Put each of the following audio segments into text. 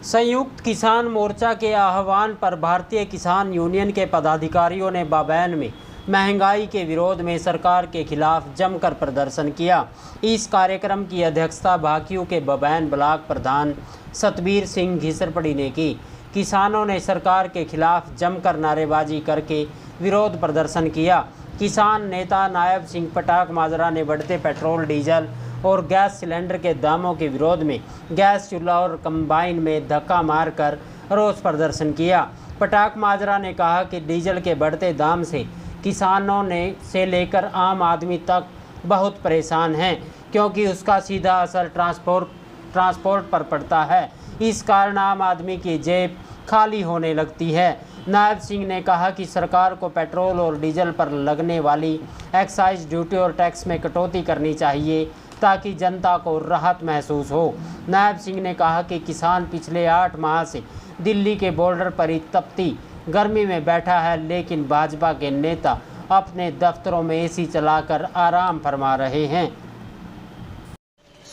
संयुक्त किसान मोर्चा के आह्वान पर भारतीय किसान यूनियन के पदाधिकारियों ने बबैन में महंगाई के विरोध में सरकार के खिलाफ जमकर प्रदर्शन किया। इस कार्यक्रम की अध्यक्षता भाकियू के बबैन ब्लॉक प्रधान सतबीर सिंह घिसरपड़ी ने की। किसानों ने सरकार के खिलाफ जमकर नारेबाजी करके विरोध प्रदर्शन किया। किसान नेता नायब सिंह पटाक माजरा ने बढ़ते पेट्रोल, डीजल और गैस सिलेंडर के दामों के विरोध में गैस चूल्हा और कंबाइन में धक्का मारकर रोष प्रदर्शन किया। पटाक माजरा ने कहा कि डीजल के बढ़ते दाम से किसानों से लेकर आम आदमी तक बहुत परेशान हैं, क्योंकि उसका सीधा असर ट्रांसपोर्ट पर पड़ता है। इस कारण आम आदमी की जेब खाली होने लगती है। नायब सिंह ने कहा कि सरकार को पेट्रोल और डीजल पर लगने वाली एक्साइज ड्यूटी और टैक्स में कटौती करनी चाहिए ताकि जनता को राहत महसूस हो। नायब सिंह ने कहा कि किसान पिछले 8 माह से दिल्ली के बॉर्डर पर ही तपती गर्मी में बैठा है, लेकिन भाजपा के नेता अपने दफ्तरों में एसी चलाकर आराम फरमा रहे हैं।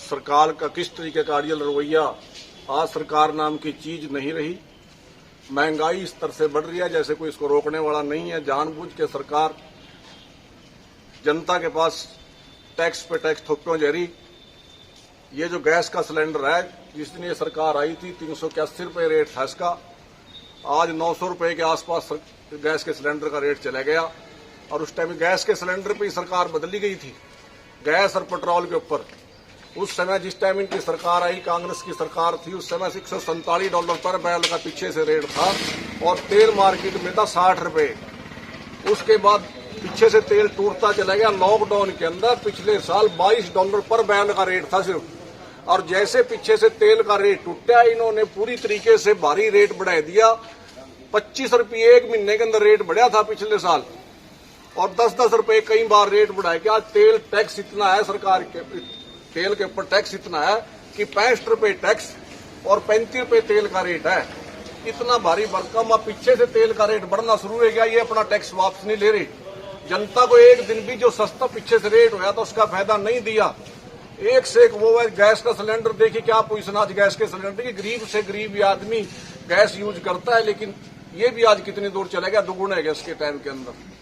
सरकार का किस तरीके का अड़ियल रवैया, आज सरकार नाम की चीज नहीं रही। महंगाई इस तरह से बढ़ रही है जैसे कोई इसको रोकने वाला नहीं है। जानबूझ के सरकार जनता के पास टैक्स पे टैक्स थोपे जा रही। ये जो गैस का सिलेंडर है, जिस दिन ये सरकार आई थी 381 रुपये रेट था इसका, आज 900 रुपये के आसपास गैस के सिलेंडर का रेट चला गया। और उस टाइम गैस के सिलेंडर पे ही सरकार बदली गई थी, गैस और पेट्रोल के ऊपर। उस समय जिस टाइम इनकी सरकार आई, कांग्रेस की सरकार थी, उस समय $147 पर बैरल का पीछे से रेट था और तेल मार्केट में था 60 रुपये। उसके बाद पीछे से तेल टूटता चला गया। लॉकडाउन के अंदर पिछले साल $22 पर बैरल का रेट था सिर्फ। और जैसे पीछे से तेल का रेट टूटा, इन्होंने पूरी तरीके से भारी रेट बढ़ा दिया। 25 रुपये एक महीने के अंदर रेट बढ़ा था पिछले साल, और 10-10 रुपये कई बार रेट बढ़ाया। क्या तेल टैक्स इतना है, सरकार के तेल के ऊपर टैक्स इतना है कि 65 रुपये टैक्स और 35 रुपये तेल का रेट है। इतना भारी भरकम। अब पीछे से तेल का रेट बढ़ना शुरू हो गया, ये अपना टैक्स वापस नहीं ले रही। जनता को एक दिन भी जो सस्ता पीछे से रेट होया तो उसका फायदा नहीं दिया। एक से एक वो है गैस का सिलेंडर। देखिए क्या पोजीशन आज गैस के सिलेंडर की, गरीब से गरीब आदमी गैस यूज करता है, लेकिन ये भी आज कितनी दूर चला गया, दुगुना है गैस के टाइम के अंदर।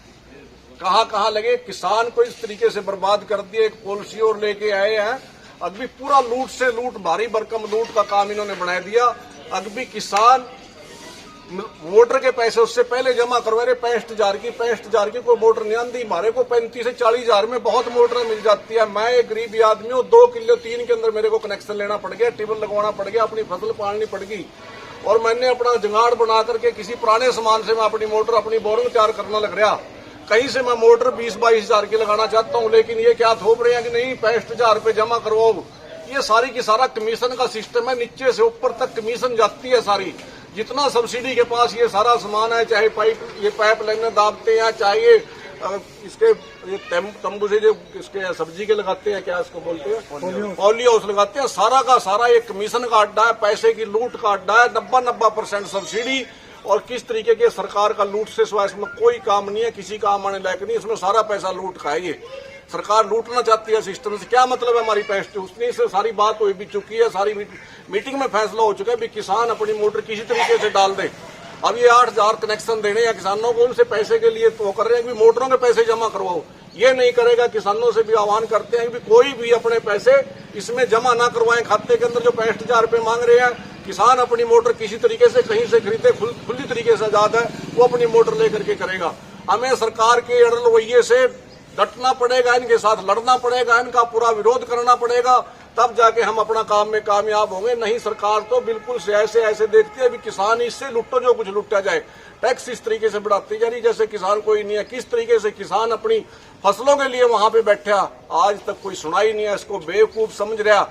कहां लगे, किसान को इस तरीके से बर्बाद कर दिया। एक पॉलिसी और लेके आए हैं, अभी पूरा लूट से लूट, भारी भरकम लूट का काम इन्होंने बना दिया। अभी किसान मोटर के पैसे उससे पहले जमा करवा रहे 65,000 की कोई मोटर नहीं आती। हमारे को 35 से 40,000 में बहुत मोटर मिल जाती है। मैं एक गरीब आदमी हूँ, 2 किलो 3 के अंदर मेरे को कनेक्शन लेना पड़ गया, टेबल लगवाना पड़ गया, अपनी फसल पालनी पड़ गई। और मैंने अपना जुगाड़ बना करके किसी पुराने सामान से मैं अपनी मोटर, अपनी बोरिंग तैयार करना लग रहा। कहीं से मैं मोटर 20-22 की लगाना चाहता हूँ, लेकिन ये क्या थोप रहे हैं कि नहीं 65,000 रुपये जमा करवाओ। ये सारी की सारा कमीशन का सिस्टम है, नीचे से ऊपर तक कमीशन जाती है सारी। जितना सब्सिडी के पास ये सारा सामान है, चाहे पाइप लाइन दाबते हैं, चाहे इसके तंबू से जो इसके सब्जी के लगाते हैं, क्या इसको बोलते हैं, पॉली हाउस लगाते हैं, सारा का सारा एक कमीशन का अड्डा है, पैसे की लूट का अड्डा है। 90% सब्सिडी और किस तरीके के सरकार का लूट से सिवाय इसमें कोई काम नहीं है, किसी काम आने लायक नहीं। इसमें सारा पैसा लूट का है। ये सरकार लूटना चाहती है सिस्टम से। क्या मतलब है हमारी पैसे उसने से सारी बात हो भी चुकी है, सारी मीटिंग में फैसला हो चुका है भी किसान अपनी मोटर किसी तरीके से डाल दे। अब ये 8,000 कनेक्शन देने या किसानों को उनसे पैसे के लिए तो कर रहे हैं कि मोटरों के पैसे जमा करवाओ। ये नहीं करेगा। किसानों से भी आह्वान करते हैं कि कोई भी अपने पैसे इसमें जमा ना करवाएं खाते के अंदर। जो 65,000 रुपये मांग रहे हैं, किसान अपनी मोटर किसी तरीके से कहीं से खरीदे, खुली तरीके से आजाद है, वो अपनी मोटर लेकर के करेगा। हमें सरकार के अड़ल रवैये से डटना पड़ेगा, इनके साथ लड़ना पड़ेगा, इनका पूरा विरोध करना पड़ेगा, तब जाके हम अपना काम में कामयाब होंगे। नहीं सरकार तो बिल्कुल से ऐसे देखती है भी किसान इससे लुटो जो कुछ लुटा जाए। टैक्स इस तरीके से बढ़ाती जा रही जैसे किसान कोई नहीं है। किस तरीके से किसान अपनी फसलों के लिए वहां पे बैठा, आज तक कोई सुनाई नहीं है, इसको बेवकूफ समझ रहा।